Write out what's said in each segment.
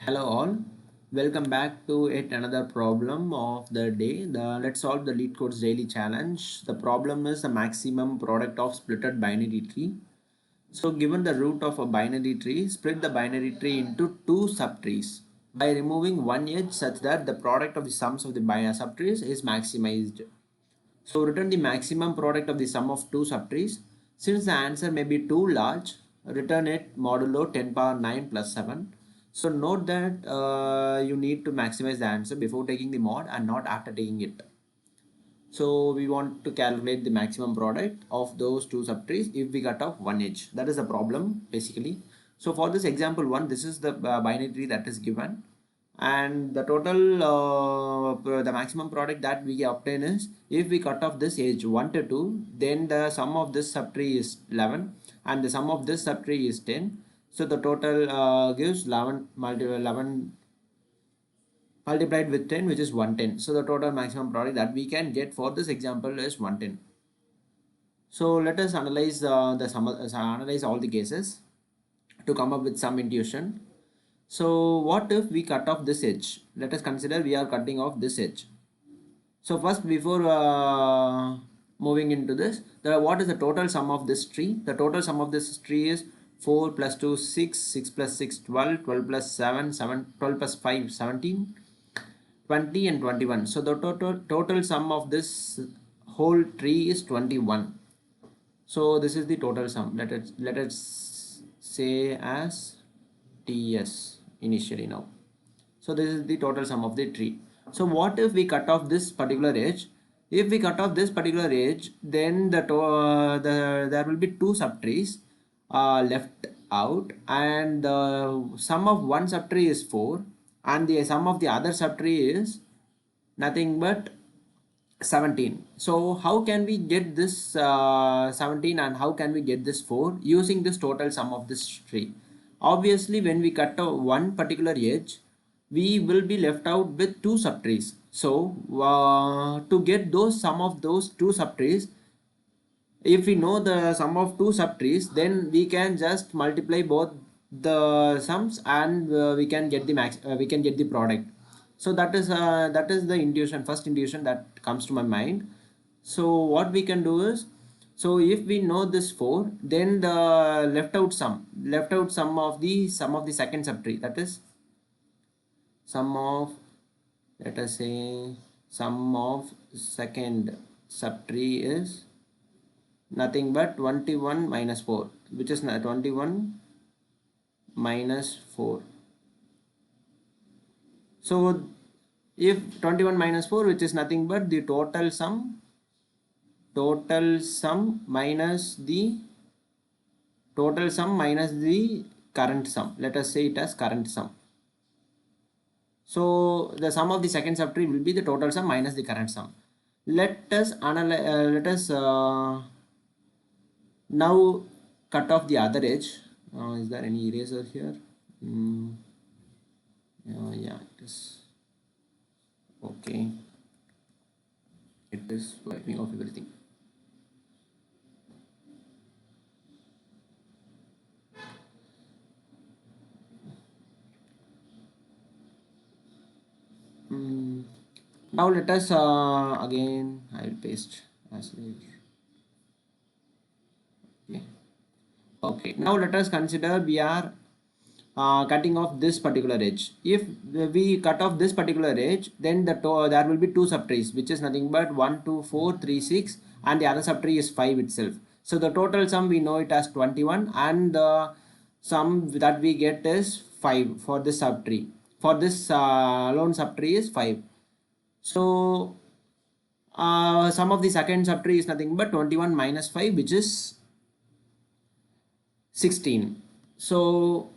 Hello all, welcome back to yet another problem of the day. Let's solve the lead codes daily challenge. The problem is the maximum product of splitted binary tree. So given the root of a binary tree, split the binary tree into two subtrees by removing one edge such that the product of the sums of the subtrees is maximized. So return the maximum product of the sum of two subtrees. Since the answer may be too large, return it modulo 10 power 9 plus 7. So note that you need to maximize the answer before taking the mod and not after taking it. So we want to calculate the maximum product of those two subtrees if we cut off one edge. That is the problem basically. So for this example one, this is the binary tree that is given, and the total the maximum product that we obtain is if we cut off this edge 1 to 2, then the sum of this subtree is 11 and the sum of this subtree is 10. So the total gives 11 multiplied with 10, which is 110. So the total maximum product that we can get for this example is 110. So let us analyze analyze all the cases to come up with some intuition. So what if we cut off this edge? Let us consider we are cutting off this edge. So first, before moving into this, what is the total sum of this tree? The total sum of this tree is 4 plus 2 6, 6 plus 6 12, 12 plus 7 7, 12 plus 5 17, 20 and 21. So the total sum of this whole tree is 21. So this is the total sum. Let it say as TS initially now. So this is the total sum of the tree. So what if we cut off this particular edge? If we cut off this particular edge, then there will be two subtrees left out, and the sum of one subtree is 4 and the sum of the other subtree is nothing but 17. So how can we get this 17 and how can we get this 4 using this total sum of this tree? Obviously, when we cut one particular edge, we will be left out with two subtrees. So to get those sum of those two subtrees, if we know the sum of two subtrees, then we can just multiply both the sums and we can get the product. So that is the first intuition that comes to my mind. So what we can do is, so if we know this 4, then the left out sum of the second subtree, that is sum of, let us say, sum of second subtree is nothing but 21 minus 4, which is 21 minus 4. So if 21 minus 4, which is nothing but the total sum minus the current sum, let us say it as current sum. So the sum of the second subtree will be the total sum minus the current sum. Let us now cut off the other edge. Is there any eraser here? Yeah, it is. Okay, it is wiping off everything. Now let us again, I will paste as okay. Now let us consider we are cutting off this particular edge. If we cut off this particular edge, then there will be two subtrees, which is nothing but 1 2 4 3 6, and the other subtree is 5 itself. So the total sum we know it as 21, and the sum that we get is 5 for this subtree. For this lone subtree is 5. So sum of the second subtree is nothing but 21 minus 5, which is 16. So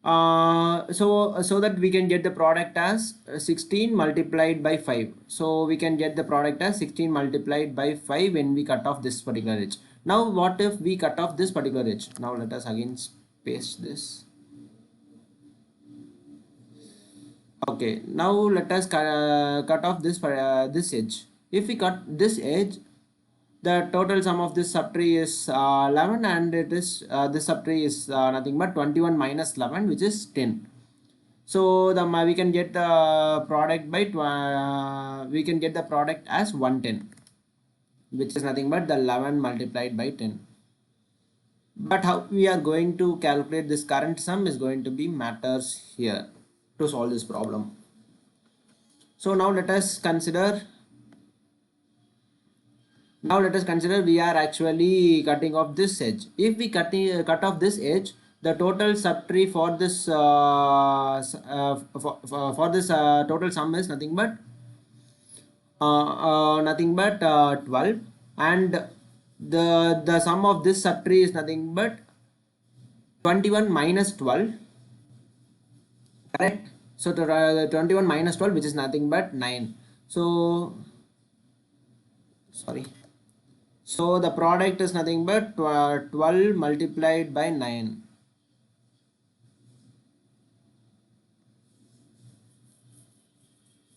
so that we can get the product as 16 multiplied by 5. So we can get the product as 16 multiplied by 5 when we cut off this particular edge. Now what if we cut off this particular edge? Now let us again paste this. Okay, now let us cut off this edge. If we cut this edge, the total sum of this subtree is 11, and it is this subtree is nothing but 21 minus 11, which is 10. So we can get the product by we can get the product as 110, which is nothing but the 11 multiplied by 10. But how we are going to calculate this current sum is going to be matters here to solve this problem. So now let us consider we are actually cutting off this edge. If we cut off this edge, the total subtree for this total sum is nothing but 12, and the sum of this subtree is nothing but 21 minus 12, correct? So the 21 minus 12, which is nothing but 9. So sorry, so the product is nothing but 12 multiplied by 9.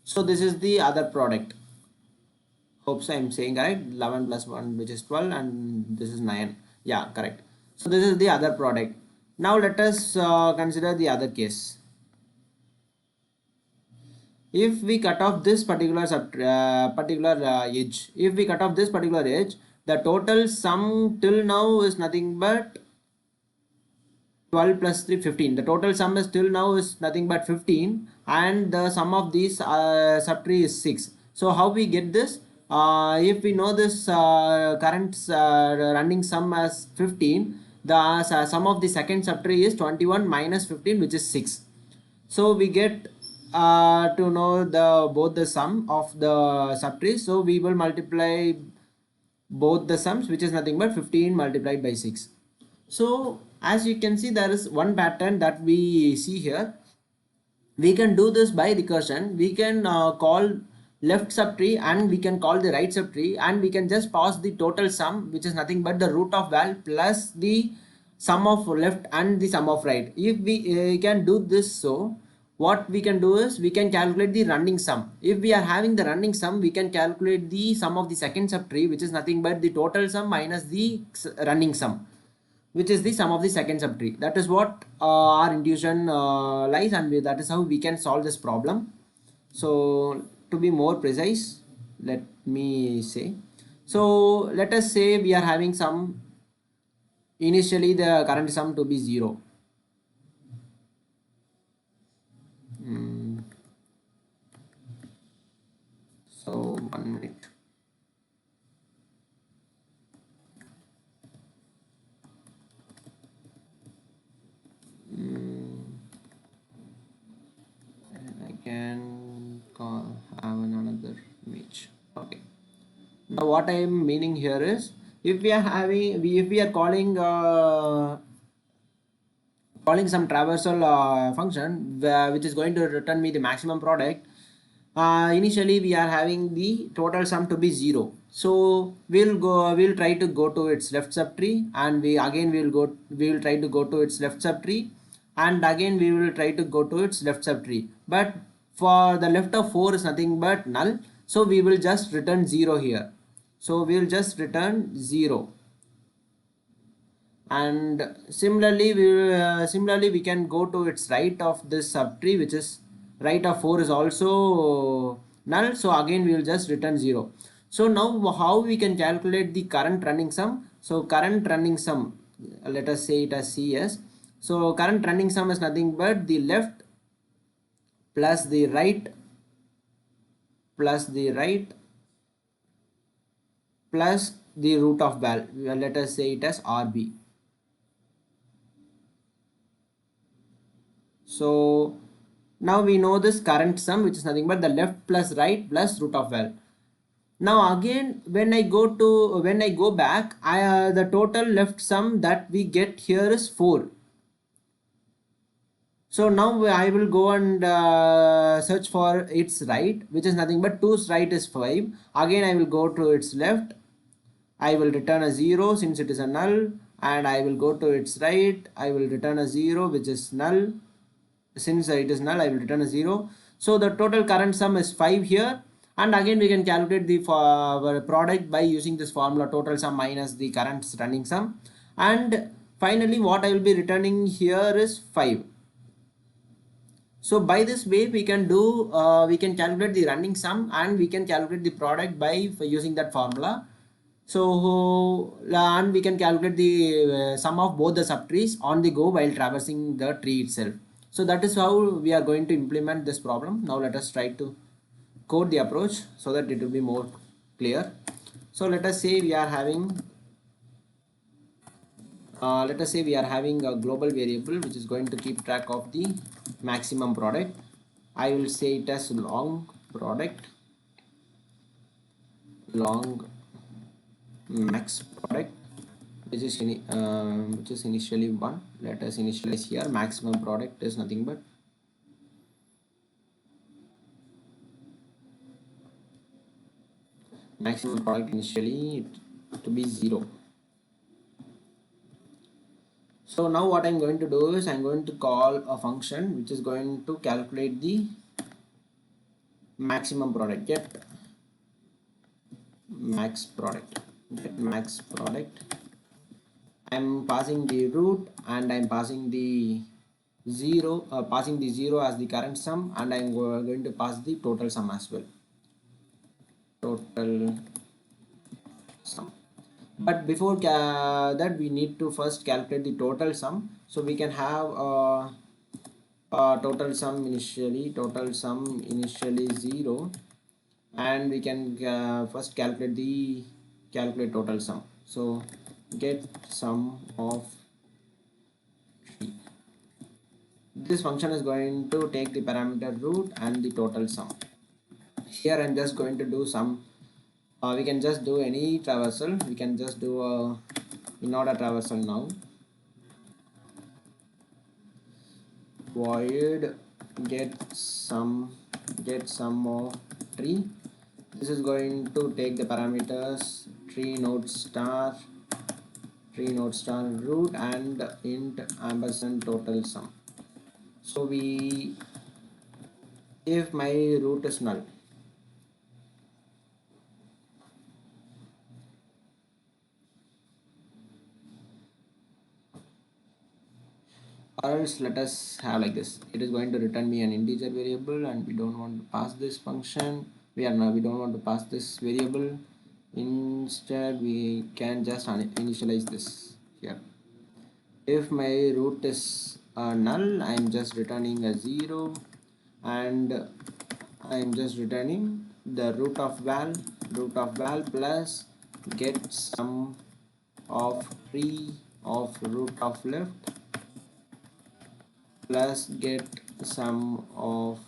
So this is the other product. Hopes I'm saying right. 11 plus 1, which is 12, and this is 9. Yeah, correct. So this is the other product. Now let us consider the other case. If we cut off this particular edge, if we cut off this particular edge, the total sum till now is nothing but 12 plus 3, 15. The total sum is till now is nothing but 15, and the sum of these subtree is 6. So how we get this? If we know this current running sum as 15, the sum of the second subtree is 21 minus 15, which is 6. So we get to know both the sum of the subtrees. So we will multiply both the sums, which is nothing but 15 multiplied by 6. So as you can see, there is one pattern that we see here. We can do this by recursion. We can call left subtree and we can call the right subtree, and we can just pass the total sum, which is nothing but the root of val plus the sum of left and the sum of right. If we can do this, so what we can do is we can calculate the running sum. If we are having the running sum, we can calculate the sum of the second subtree, which is nothing but the total sum minus the running sum, which is the sum of the second subtree. That is what our intuition lies, and that is how we can solve this problem. So to be more precise, let me say, so let us say we are having some initially the current sum to be 0. So 1 minute. I can have another image. Okay. Now what I am meaning here is, if we are having, if we are calling some traversal function which is going to return me the maximum product, initially we are having the total sum to be 0. So we'll try to go to its left subtree, and we will try to go to its left subtree, and again we will try to go to its left subtree. But for the left of 4 is nothing but null, so we will just return 0 here. So we will just return 0. And similarly we can go to its right of this subtree, which is right of 4 is also null, so again we will just return 0. So now how we can calculate the current running sum? So current running sum, let us say it as CS. So current running sum is nothing but the left plus the right plus the right plus the root of val. Let us say it as RB. So now we know this current sum, which is nothing but the left plus right plus root of val. Now again, when I go back, the total left sum that we get here is 4. So now I will go and search for its right, which is nothing but 2's right is 5. Again I will go to its left. I will return a 0 since it is a null, and I will go to its right. I will return a 0, which is null. Since it is null, I will return a 0. So the total current sum is 5 here, and again we can calculate the product by using this formula, total sum minus the current running sum, and finally what I will be returning here is 5. So by this way we can do we can calculate the running sum and we can calculate the product by using that formula. So and we can calculate the sum of both the subtrees on the go while traversing the tree itself. So that is how we are going to implement this problem. Now let us try to code the approach so that it will be more clear. So let us say we are having a global variable which is going to keep track of the maximum product. I will say it as long product, long max product, which is initially 1. Let us initialize here. Maximum product is nothing but maximum product initially to be 0. So now what I'm going to do is I'm going to call a function which is going to calculate the maximum product. Get max product. I'm passing the root and I'm passing the 0 as the current sum, and I'm going to pass the total sum as well. Total sum. But before that we need to first calculate the total sum. So we can have total sum initially 0, and we can first calculate total sum. So get sum of 3. This function is going to take the parameter root and the total sum. Here I'm just going to do some we can just do any traversal. We can just do a in order traversal now. Void get sum of tree. This is going to take the parameters tree node star root and int ampersand total sum. So if my root is null, or else let us have like this. It is going to return me an integer variable, and we don't want to pass this function. We don't want to pass this variable. Instead we can just initialize this here. If my root is null, I'm just returning a 0, and I'm just returning the root of val plus get sum of tree of root of left plus get sum of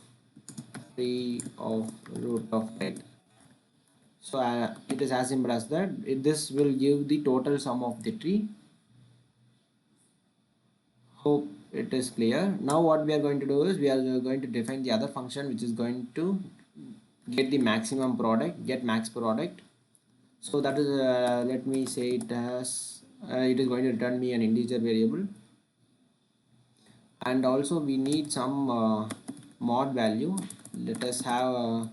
tree of root of right. So it is as simple as that. This will give the total sum of the tree. Hope it is clear. Now what we are going to do is we are going to define the other function which is going to get the maximum product, get max product. So that is let me say it as it is going to return me an integer variable, and also we need some mod value. Let us have a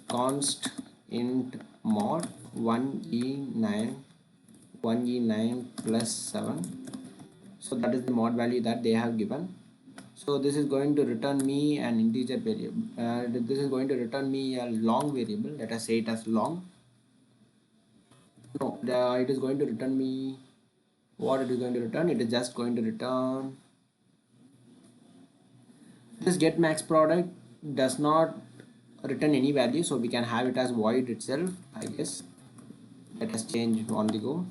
const int mod 1e9 plus 7. So that is the mod value that they have given. So this is going to return me an integer variable. This is going to return me a long variable. Let us say it as long. No, it is going to return me what it is going to return. It is just going to return this get max product does not return any value, so we can have it as void itself, I guess. Let us change on the go.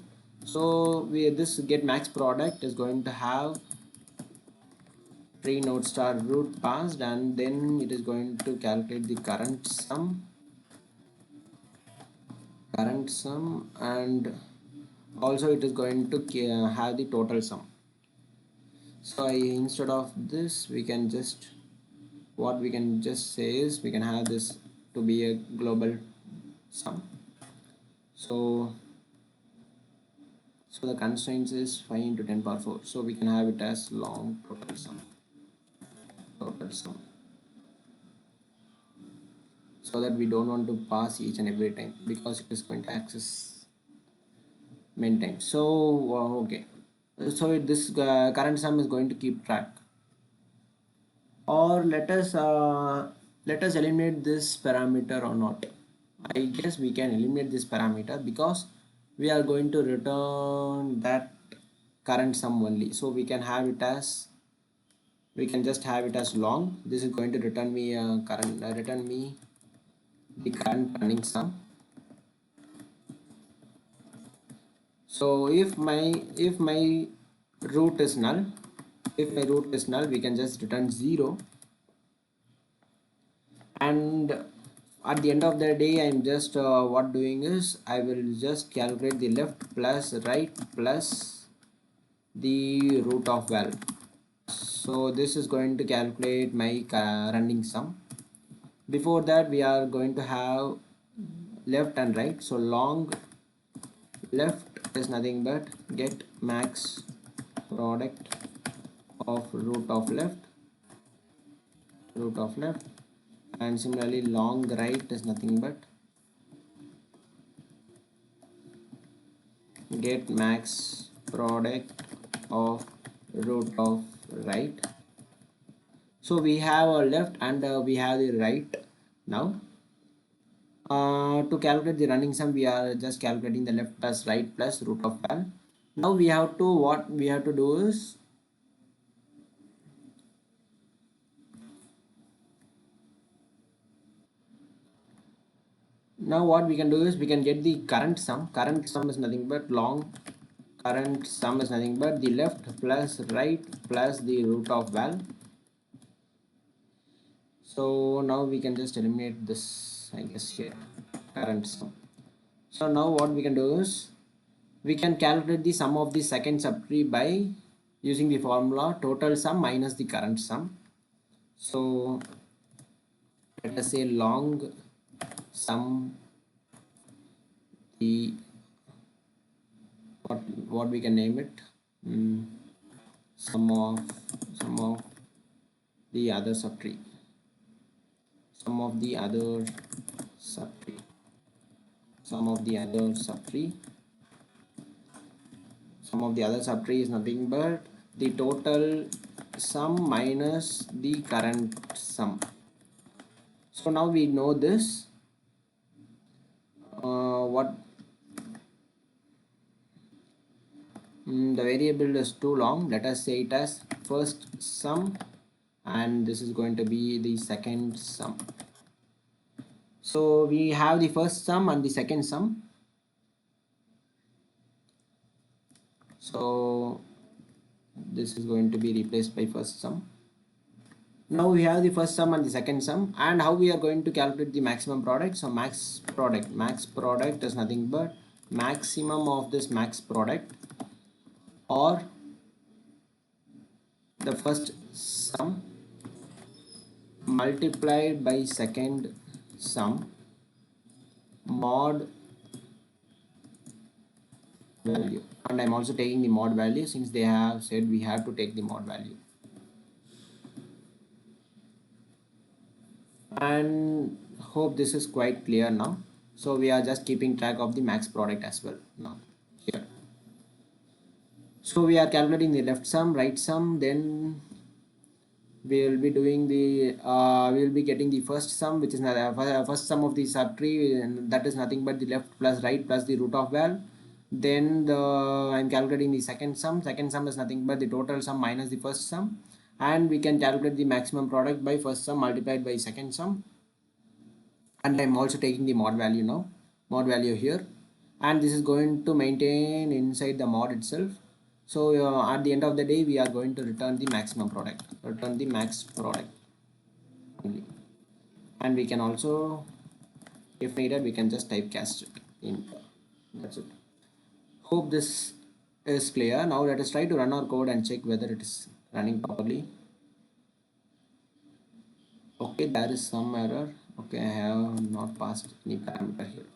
So this get max product is going to have tree node star root passed, and then it is going to calculate the current sum, and also it is going to have the total sum. So instead of this we can just say is we can have this to be a global sum. So the constraints is 5 into 10 power 4, so we can have it as long total sum, so that we don't want to pass each and every time because it is going to access many times. So okay, so this current sum is going to keep track or let us eliminate this parameter or not. I guess we can eliminate this parameter because we are going to return that current sum only. So we can have it as, we can just have it as long. This is going to return me return me the current running sum. So if my root is null, if my root is null, we can just return 0. And at the end of the day, I'm just what doing is I will just calculate the left plus right plus the root of val. So this is going to calculate my running sum. Before that, we are going to have left and right. So long left is nothing but get max product of root of left, and similarly long right is nothing but get max product of root of right. So we have a left and we have the right. Now to calculate the running sum, we are just calculating the left plus right plus root of val. Now we have to, what we have to do is, now what we can do is we can get the current sum. Current sum is nothing but long current sum is nothing but the left plus right plus the root of val. So now we can just eliminate this, I guess, here, current sum. So now what we can do is we can calculate the sum of the second subtree by using the formula total sum minus the current sum. So let us say long sum, the what we can name it, sum of the other subtree, sum of the other subtree, sum of the other subtree, sum of the other subtree is nothing but the total sum minus the current sum. So now we know this. What the variable is too long. Let us say it as first sum, and this is going to be the second sum. So we have the first sum and the second sum. So this is going to be replaced by first sum. Now we have the first sum and the second sum, and how we are going to calculate the maximum product. So max product is nothing but maximum of this max product, or the first sum multiplied by second sum mod value. And I'm also taking the mod value since they have said we have to take the mod value. And hope this is quite clear now. So we are just keeping track of the max product as well now here. So we are calculating the left sum, right sum, then we will be doing the we will be getting the first sum, which is first sum of the subtree, and that is nothing but the left plus right plus the root of val. Then I'm calculating the second sum. Second sum is nothing but the total sum minus the first sum, and we can calculate the maximum product by first sum multiplied by second sum. And I'm also taking the mod value now, mod value here, and this is going to maintain inside the mod itself. So at the end of the day, we are going to return the maximum product, return the max product only. And we can also, if needed, we can just typecast it in. That's it. Hope this is clear. Now let us try to run our code and check whether it is running properly. Okay, there is some error. Okay, I have not passed any parameter here.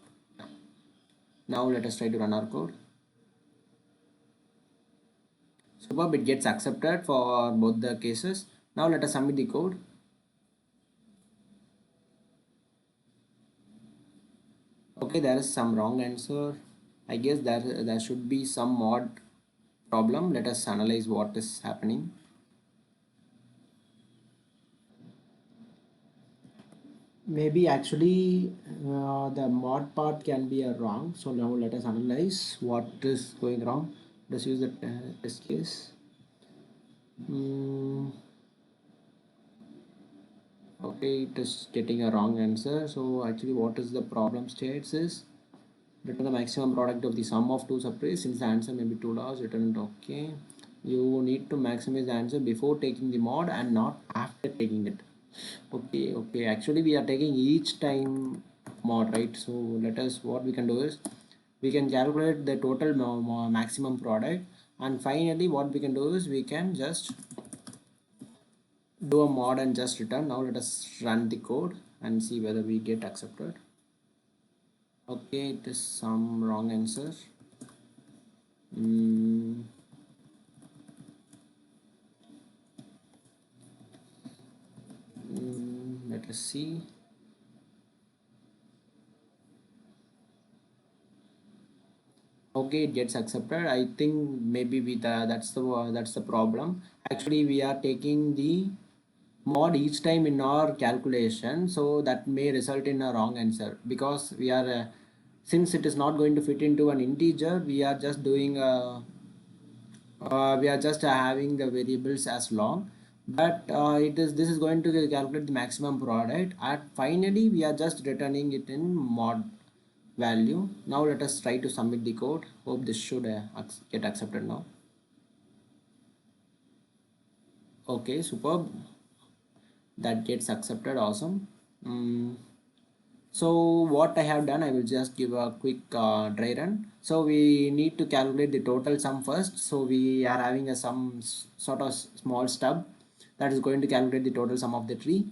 Now let us try to run our code. Superb, it gets accepted for both the cases. Now let us submit the code. Okay, there is some wrong answer. I guess there should be some mod problem. Let us analyze what is happening. Maybe actually the mod part can be a wrong. So now let us analyze what is going wrong. Let's use the test case. Hmm. Okay, it is getting a wrong answer. So actually what is the problem states is return the maximum product of the sum of two subtrays. Since the answer may be 2 dollars, return it. Okay, you need to maximize the answer before taking the mod and not after taking it. Okay, actually we are taking each time mod, right? So let us, what we can do is we can calculate the total maximum product, and finally what we can do is we can just do a mod and just return. Now let us run the code and see whether we get accepted. Okay, it is some wrong answer. mm, Let us see. Okay, it gets accepted. I think maybe with that's the problem. Actually we are taking the mod each time in our calculation, so that may result in a wrong answer, because we are since it is not going to fit into an integer, we are just doing we are just having the variables as long, but it is this is going to calculate the maximum product, and finally we are just returning it in mod value. Now let us try to submit the code. Hope this should get accepted now. Okay, superb. That gets accepted. Awesome. Mm. So what I have done, I will just give a quick dry run. So we need to calculate the total sum first. So we are having a sum sort of small stub that is going to calculate the total sum of the tree,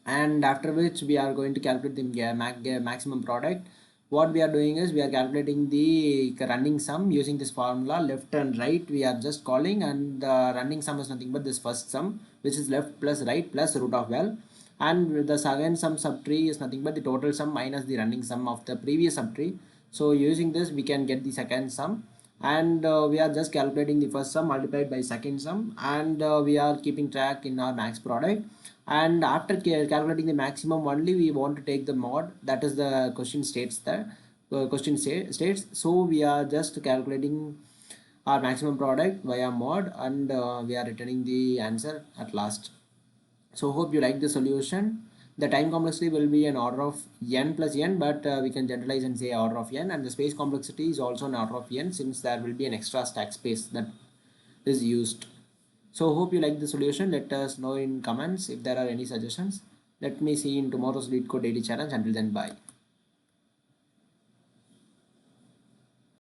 and after which we are going to calculate the maximum product. What we are doing is we are calculating the running sum using this formula left and right we are just calling, and the running sum is nothing but this first sum, which is left plus right plus root of 12, and the second sum subtree is nothing but the total sum minus the running sum of the previous subtree. So using this we can get the second sum, and we are just calculating the first sum multiplied by second sum, and we are keeping track in our max product. And after calculating the maximum only we want to take the mod, that is the question states that states. So we are just calculating our maximum product via mod, and we are returning the answer at last. So hope you like the solution. The time complexity will be an order of n plus n, but we can generalize and say order of n, and the space complexity is also an order of n, since there will be an extra stack space that is used. So hope you like the solution. Let us know in comments if there are any suggestions. Let me see in tomorrow's LeetCode daily challenge. Until then, bye.